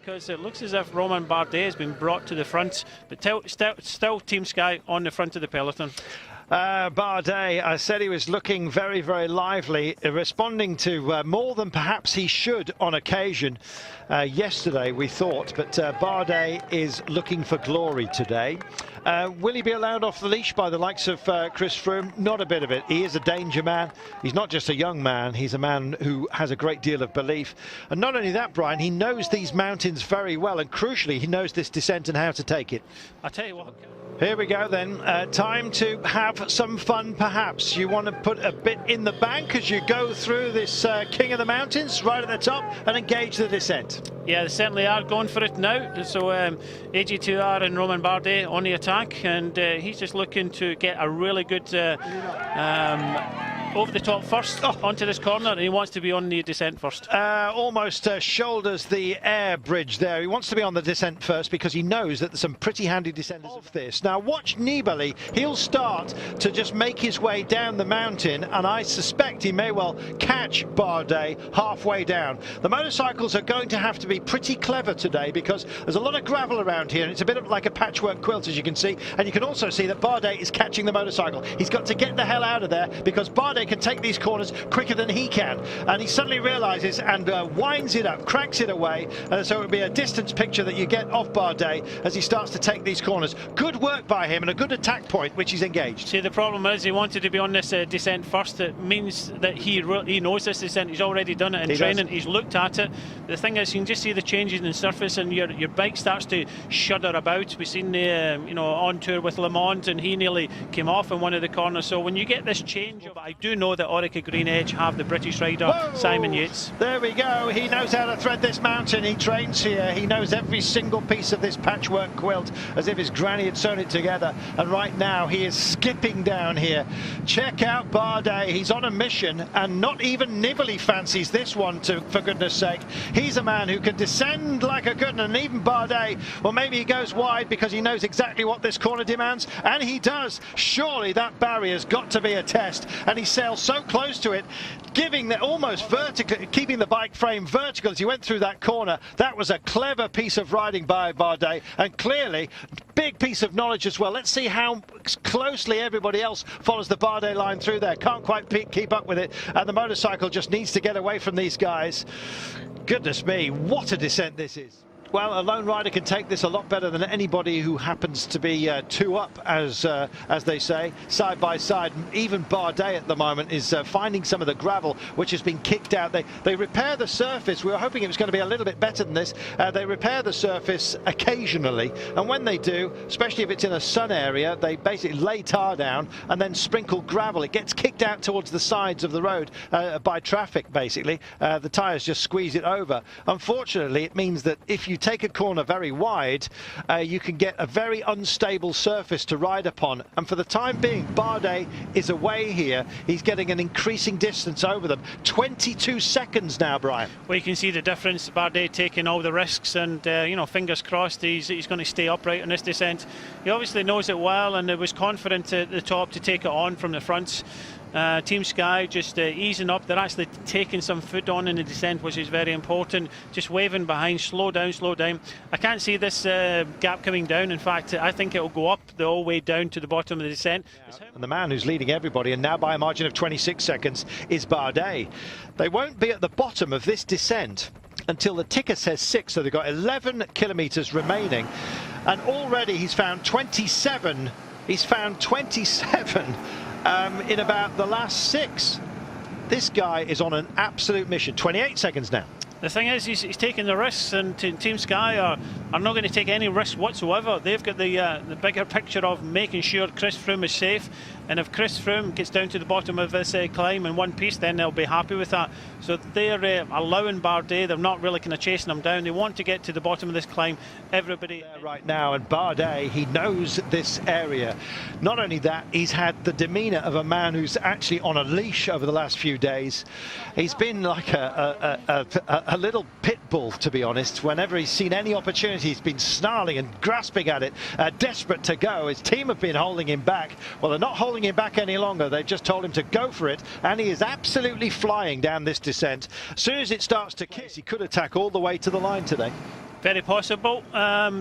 because it looks as if Romain Bardet has been brought to the front, but still Team Sky on the front of the peloton. Bardet, I said he was looking very, very lively, responding to more than perhaps he should on occasion yesterday, we thought. But Bardet is looking for glory today. Will he be allowed off the leash by the likes of Chris Froome? Not a bit of it. He is a danger man. He's not just a young man. He's a man who has a great deal of belief. And not only that, Brian, he knows these mountains very well. And crucially, he knows this descent and how to take it. I'll tell you what. Here we go then. Time to have some fun, perhaps. You want to put a bit in the bank as you go through this King of the Mountains right at the top and engage the descent. Yeah, they certainly are going for it now. So AG2R and Romain Bardet on the attack, and he's just looking to get a really good over the top first onto this corner, and he wants to be on the descent first. Almost shoulders the air bridge there. He wants to be on the descent first because he knows that there's some pretty handy descenders of this. Now watch Nibali. He'll start to just make his way down the mountain, and I suspect he may well catch Bardet halfway down. The motorcycles are going to have to be pretty clever today because there's a lot of gravel around here, and it's a bit of like a patchwork quilt, as you can see. And you can also see that Bardet is catching the motorcycle. He's got to get the hell out of there because Bardet can take these corners quicker than he can, and he suddenly realizes and winds it up, cranks it away, so it would be a distance picture that you get of Bardet as he starts to take these corners. Good work by him and a good attack point which he's engaged. See, the problem is he wanted to be on this descent first. It means that he knows this descent. He's already done it in training. He's looked at it. The thing is, you can just see the changes in the surface, and your bike starts to shudder about. We've seen the on tour with Le Mans, and he nearly came off in one of the corners. So when you get this change, I do know that Orica Green Edge have the British rider. Whoa! Simon Yates. There we go. He knows how to thread this mountain. He trains here. He knows every single piece of this patchwork quilt as if his granny had sewn it together. And right now he is skipping down here. Check out Bardet. He's on a mission, and not even Nibali fancies this one, for goodness sake. He's a man who can descend like a good one, and even Bardet, well, maybe he goes wide because he knows exactly what this corner demands, and he does. Surely that barrier's got to be a test, and he sails so close to it, giving the almost vertical, keeping the bike frame vertical as he went through that corner. That was a clever piece of riding by Bardet, and clearly big piece of knowledge as well. Let's see how closely everybody else follows the Bardet line through there. Can't quite keep up with it, and the motorcycle just needs to get away from these guys. Goodness me, what a descent this is. Well, a lone rider can take this a lot better than anybody who happens to be two up, as they say, side by side. Even Bardet at the moment is finding some of the gravel which has been kicked out. They repair the surface. We were hoping it was going to be a little bit better than this. They repair the surface occasionally, and when they do, especially if it's in a sun area, they basically lay tar down and then sprinkle gravel. It gets kicked out towards the sides of the road by traffic, basically. The tyres just squeeze it over. Unfortunately, it means that if you take a corner very wide, you can get a very unstable surface to ride upon, and for the time being Bardet is away here. He's getting an increasing distance over them. 22 seconds now, Brian. Well, you can see the difference. Bardet taking all the risks, and fingers crossed he's going to stay upright on this descent. He obviously knows it well, and was confident at the top to take it on from the front. Team Sky just easing up. They're actually taking some foot on in the descent, which is very important. Just waving behind, slow down, slow down. I can't see this gap coming down. In fact, I think it will go up the whole way down to the bottom of the descent. And the man who's leading everybody, and now by a margin of 26 seconds, is Bardet. They won't be at the bottom of this descent until the ticker says 6, so they've got 11 kilometres remaining, and already he's found 27. He's found 27 in about the last 6. This guy is on an absolute mission. 28 seconds now. The thing is, he's taking the risks, and Team Sky are not going to take any risks whatsoever. They've got the bigger picture of making sure Chris Froome is safe, and if Chris Froome gets down to the bottom of this climb in one piece, then they'll be happy with that. So they're allowing Bardet. They're not really kind of chasing him down. They want to get to the bottom of this climb. Everybody right now, and Bardet, he knows this area. Not only that, he's had the demeanour of a man who's actually on a leash over the last few days. He's been like a little pit bull, to be honest. Whenever he's seen any opportunity, he's been snarling and grasping at it, desperate to go. His team have been holding him back. Well, they're not holding him back any longer. They've just told him to go for it, and he is absolutely flying down this descent. As soon as it starts to kiss, he could attack all the way to the line today. Very possible.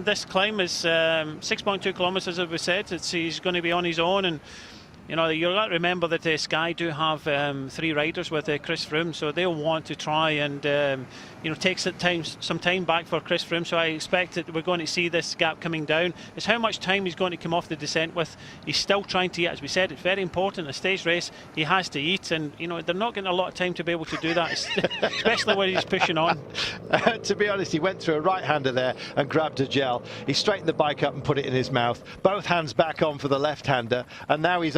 This climb is 6.2 kilometres, as we said. He's going to be on his own, and you know, you've got to remember that Sky do have 3 riders with Chris Froome, so they'll want to try and you know, take some time back for Chris Froome. So I expect that we're going to see this gap coming down. It's how much time he's going to come off the descent with. He's still trying to eat, as we said. It's very important. A stage race, he has to eat, and you know, they're not getting a lot of time to be able to do that, especially when he's pushing on. To be honest, he went through a right-hander there and grabbed a gel. He straightened the bike up and put it in his mouth. Both hands back on for the left-hander, and now he's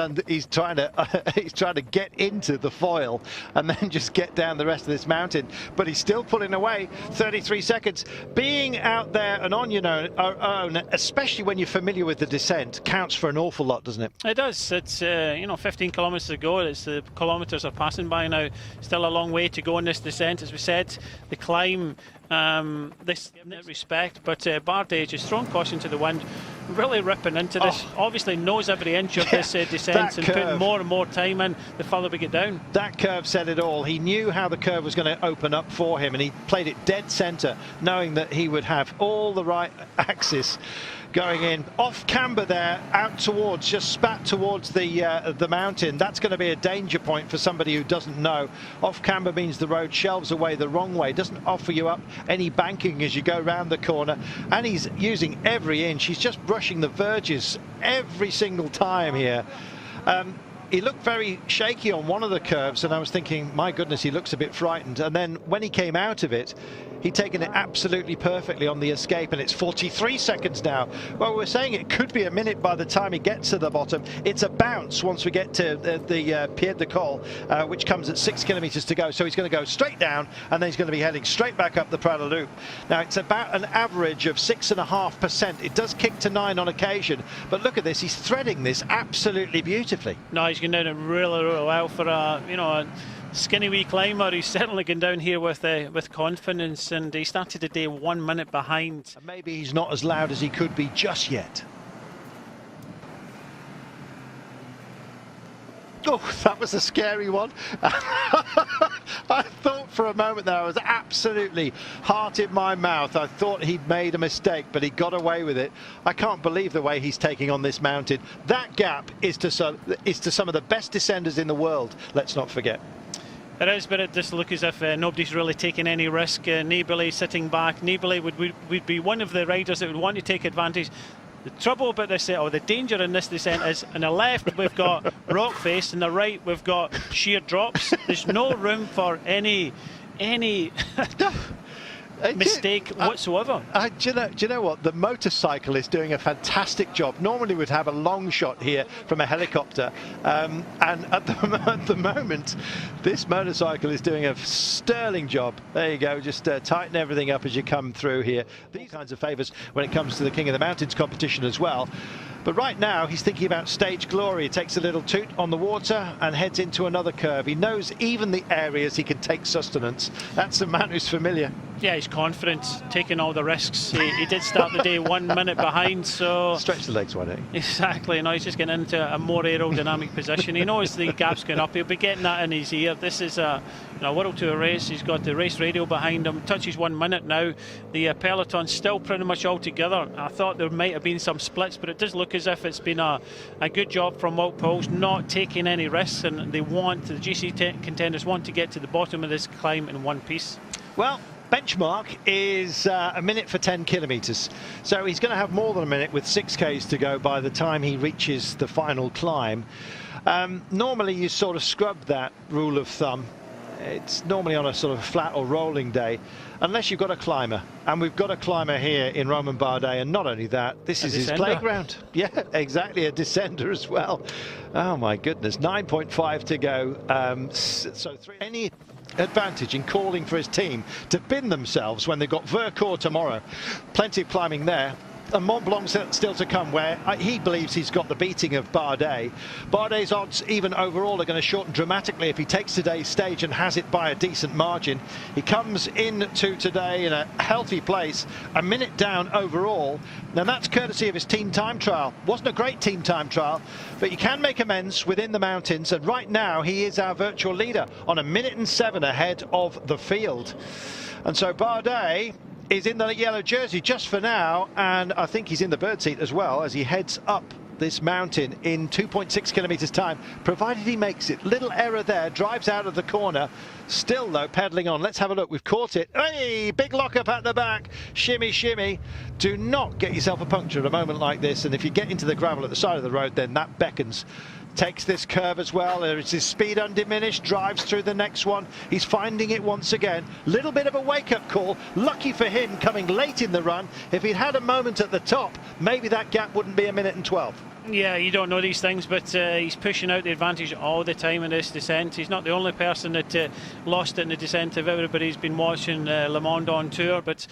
trying to get into the foil and then just get down the rest of this mountain. But he's still pulling away. 33 seconds. Being out there and on your own, especially when you're familiar with the descent, counts for an awful lot, doesn't it? It does. It's you know, 15 kilometres to go. It's the kilometres are passing by now. Still a long way to go in this descent, as we said. The climb, this respect, but Bardet just throwing caution to the wind, really ripping into this. Obviously knows every inch of this descent and putting more and more time in the further we get down. That curve said it all. He knew how the curve was going to open up for him, and he played it dead centre, knowing that he would have all the right axis going in. Off camber there, out towards, just spat towards the mountain. That's going to be a danger point for somebody who doesn't know. Off camber means the road shelves away the wrong way, doesn't offer you up any banking as you go round the corner, and he's using every inch. He's just brushing the verges every single time here. He looked very shaky on one of the curves, and I was thinking, my goodness, he looks a bit frightened. And then when he came out of it, he'd taken it absolutely perfectly on the escape, and it's 43 seconds now. Well, we're saying it could be a minute by the time he gets to the bottom. It's a bounce once we get to the Pied de Col, which comes at 6 kilometres to go. So he's going to go straight down, and then he's going to be heading straight back up the Prada Loop. Now, it's about an average of 6.5%. It does kick to 9 on occasion, but look at this. He's threading this absolutely beautifully. No, he's going down it really, really well for a, you know, a skinny wee climber. He's certainly going down here with confidence, and he started the day 1 minute behind. And maybe he's not as loud as he could be just yet. Oh, that was a scary one. I thought for a moment there, I was absolutely heart in my mouth. I thought he'd made a mistake, but he got away with it. I can't believe the way he's taking on this mountain. That gap is to some of the best descenders in the world, let's not forget. It is, but it just looks as if nobody's really taking any risk. Nibali sitting back. Nibali would be one of the riders that would want to take advantage. The trouble about this, or the danger in this descent, is on the left we've got rock face, and the right we've got sheer drops. There's no room for any mistake whatsoever. Do you know what? The motorcycle is doing a fantastic job. Normally we'd have a long shot here from a helicopter, and at the moment this motorcycle is doing a sterling job. There you go. Just tighten everything up as you come through here. These kinds of favours when it comes to the King of the Mountains competition as well. But right now he's thinking about stage glory. He takes a little toot on the water and heads into another curve. He knows even the areas he can take sustenance. That's a man who's familiar. Yeah, he's confident, taking all the risks. He did start the day 1 minute behind, so... Stretch the legs, why don't you? Exactly. Now he's just getting into a more aerodynamic position. He knows the gap's going up. He'll be getting that in his ear. This is a World Tour race. He's got the race radio behind him. Touches 1 minute now. The peloton's still pretty much all together. I thought there might have been some splits, but it does look as if it's been a good job from Wout Poels, not taking any risks, and the GC contenders want to get to the bottom of this climb in one piece. Well, benchmark is a minute for 10 kilometres, so he's going to have more than a minute with 6Ks to go by the time he reaches the final climb. Normally you sort of scrub that rule of thumb. It's normally on a sort of flat or rolling day, unless you've got a climber, and we've got a climber here in Romain Bardet, and not only that, this is his playground. Yeah, exactly, a descender as well. Oh my goodness, 9.5 to go. So any advantage in calling for his team to bin themselves when they've got Vercors tomorrow. Plenty of climbing there. And Mont Blanc still to come, where he believes he's got the beating of Bardet. Bardet's odds, even overall, are going to shorten dramatically if he takes today's stage and has it by a decent margin. He comes into today in a healthy place, a minute down overall. Now that's courtesy of his team time trial. Wasn't a great team time trial, but you can make amends within the mountains, and right now he is our virtual leader on 1 minute and 7 ahead of the field. And so Bardet is in the yellow jersey just for now, and I think he's in the bird seat as well as he heads up this mountain in 2.6 kilometers time, provided he makes it. Little error there, drives out of the corner, still though pedaling on. Let's have a look. We've caught it. Hey, big lockup at the back, shimmy shimmy. Do not get yourself a puncture at a moment like this, and if you get into the gravel at the side of the road, then that beckons. Takes this curve as well. There is his speed undiminished, drives through the next one. He's finding it once again. Little bit of a wake-up call. Lucky for him coming late in the run. If he'd had a moment at the top, maybe that gap wouldn't be 1:12. Yeah, you don't know these things, but he's pushing out the advantage all the time in this descent. He's not the only person that lost it in the descent. If everybody's been watching Le Mans on tour, but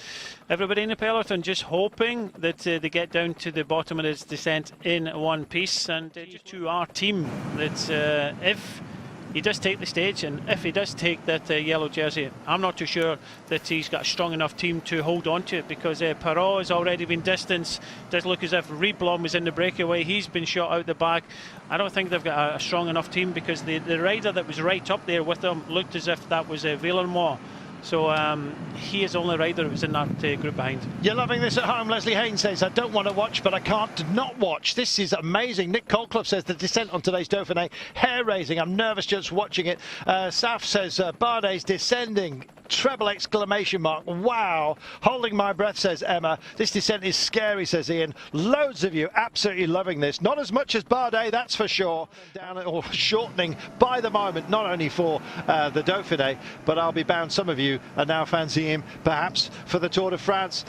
everybody in the peloton just hoping that they get down to the bottom of this descent in one piece. And just to our team, that if he does take the stage, and if he does take that yellow jersey, I'm not too sure that he's got a strong enough team to hold on to it, because Perrault has already been distanced. Does look as if Reblom was in the breakaway. He's been shot out the back. I don't think they've got a strong enough team, because the rider that was right up there with them looked as if that was Villermois. So he is the only rider that was in that group behind. You're loving this at home. Leslie Haynes says, I don't want to watch, but I can't not watch. This is amazing. Nick Colclough says, the descent on today's Dauphine, hair-raising. I'm nervous just watching it. Saf says, Bardet's descending. Treble exclamation mark. Wow. Holding my breath, says Emma. This descent is scary, says Ian. Loads of you absolutely loving this. Not as much as Bardet, that's for sure. Down or shortening by the moment, not only for the Dauphiné, but I'll be bound some of you are now fancying him perhaps for the Tour de France.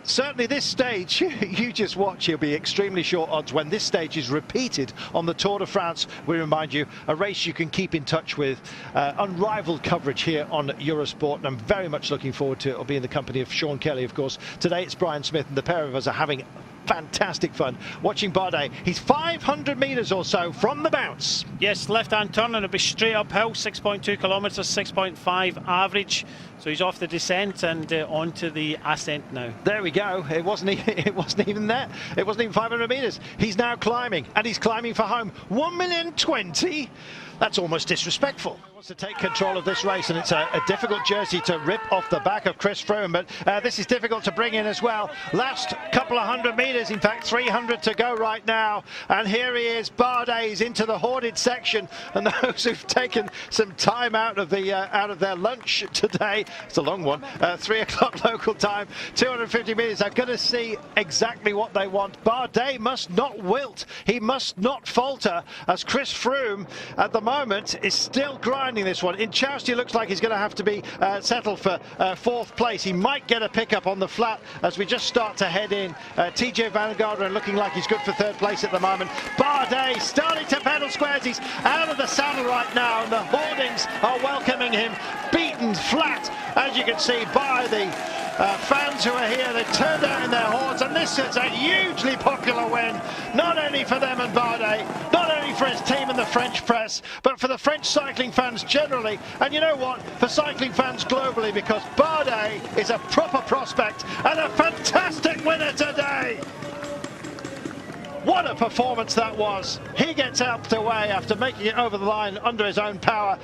Certainly this stage, you just watch, he'll be extremely short odds when this stage is repeated on the Tour de France. We remind you, a race you can keep in touch with. Unrivaled coverage here on Eurosport. I'm very much looking forward to it. I'll be in the company of Sean Kelly, of course. Today it's Brian Smith, and the pair of us are having fantastic fun watching Bardet. He's 500 metres or so from the bounce. Yes, left-hand turn, and it'll be straight uphill, 6.2 kilometres, 6.5 average. So he's off the descent and onto the ascent now. There we go. It wasn't even there. It wasn't even 500 metres. He's now climbing, and he's climbing for home. 1,020,000. That's almost disrespectful. He wants to take control of this race, and it's a difficult jersey to rip off the back of Chris Froome, but this is difficult to bring in as well. Last couple of 100 metres, in fact 300 to go right now, and here he is. Bardet's into the hoarded section, and those who've taken some time out of their lunch today, it's a long one, 3 o'clock local time, 250 metres, are going to see exactly what they want. Bardet must not wilt, he must not falter, as Chris Froome at the moment is still grinding this one. In Chousty, looks like he's going to have to be settled for 4th place. He might get a pickup on the flat as we just start to head in. TJ Van Garderen looking like he's good for 3rd place at the moment. Bardet starting to pedal squares. He's out of the saddle right now, and the hoardings are welcoming him. Beaten flat, as you can see, by the fans who are here. They turned out in their hordes, and this is a hugely popular win, not only for them and Bardet, not only for his team and the French press, but for the French cycling fans generally, and you know what, for cycling fans globally, because Bardet is a proper prospect and a fantastic winner today. What a performance that was. He gets out the way after making it over the line under his own power.